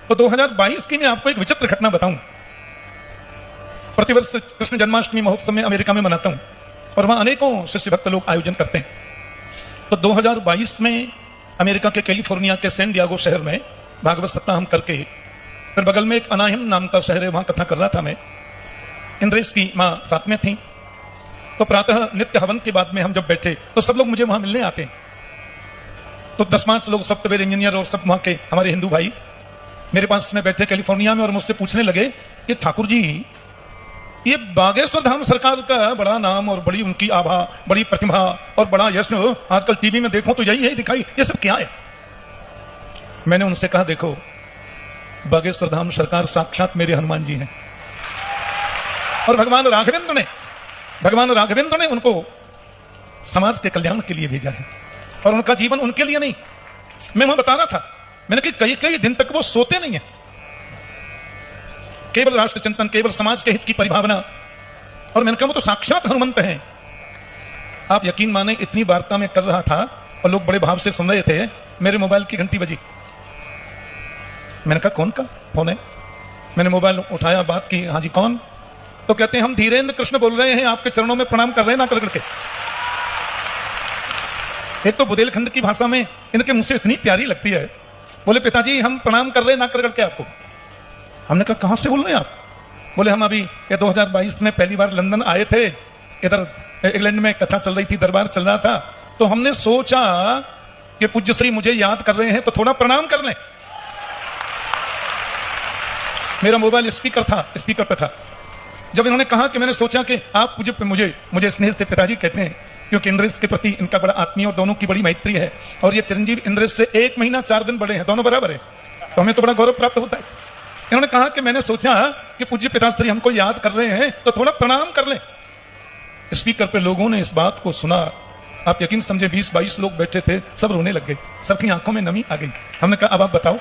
तो 2022 की मैं आपको एक विचित्र घटना बताऊं। प्रतिवर्ष कृष्ण जन्माष्टमी महोत्सव में अमेरिका में मनाता हूं और वहां अनेकों शिष्य भक्त लोग आयोजन करते हैं। तो 2022 में अमेरिका के कैलिफोर्निया के सैन डिएगो शहर में भागवत सप्ताह हम करके फिर बगल में एक अनाहिम नाम का शहर है, वहां कथा कर रहा था मैं। इंद्रेश की मां साथ में थी। तो प्रातः नित्य हवन के बाद में हम जब बैठे तो सब लोग मुझे वहां मिलने आते हैं। तो 10-5 लोग सॉफ्टवेयर इंजीनियर और सब वहां के हमारे हिंदू भाई मेरे पास में बैठे कैलिफोर्निया में और मुझसे पूछने लगे कि ठाकुर जी, ये बागेश्वर धाम सरकार का बड़ा नाम और बड़ी उनकी आभा, बड़ी प्रतिभा और बड़ा यश आजकल टीवी में देखो तो यही है दिखाई, ये सब क्या है? मैंने उनसे कहा, देखो बागेश्वर धाम सरकार साक्षात मेरे हनुमान जी हैं और भगवान राघवेंद्र ने उनको समाज के कल्याण के लिए भेजा है और उनका जीवन उनके लिए नहीं। मैं वहां बता रहा था, मैंने कि कई कई दिन तक वो सोते नहीं है, केवल राष्ट्र चिंतन, केवल समाज के हित की परिभावना। और मैंने कहा वो तो साक्षात हनुमंत हैं। आप यकीन माने, इतनी वार्ता में कर रहा था और लोग बड़े भाव से सुन रहे थे, मेरे मोबाइल की घंटी बजी। मैंने कहा कौन का फोन है? मैंने मोबाइल उठाया, बात की, हाँ जी कौन? तो कहते हैं हम धीरेन्द्र कृष्ण बोल रहे हैं, आपके चरणों में प्रणाम कर रहे हैं ना करके। एक तो बुंदेलखंड की भाषा में इनके मुंह से इतनी प्यारी लगती है। बोले पिताजी हम प्रणाम कर रहे हैं ना करके आपको। हमने कहा कहां से बोल रहे हैं आप? बोले हम अभी ये 2022 में पहली बार लंदन आए थे, इधर इंग्लैंड में कथा चल रही थी, दरबार चल रहा था, तो हमने सोचा कि पूज्य श्री मुझे याद कर रहे हैं तो थोड़ा प्रणाम कर लें। मेरा मोबाइल स्पीकर पे था। जब इन्होंने कहा कि मैंने सोचा कि आप मुझे स्नेह से पिताजी कहते हैं, क्योंकि इंद्रेश के प्रति इनका बड़ा आत्मीय और दोनों की बड़ी मैत्री है और ये चिरंजीव इंद्रेश से 1 महीना 4 दिन बड़े हैं, दोनों बराबर है, तो हमें तो बड़ा गौरव प्राप्त होता है। इन्होंने कहा कि मैंने सोचा कि पूज्य पिताश्री हमको याद कर रहे हैं तो थोड़ा प्रणाम कर लें। स्पीकर पे लोगों ने इस बात को सुना, आप यकीन समझे 20-22 लोग बैठे थे, सब रोने लग गए, सबकी आंखों में नमी आ गई। हमने कहा अब आप बताओ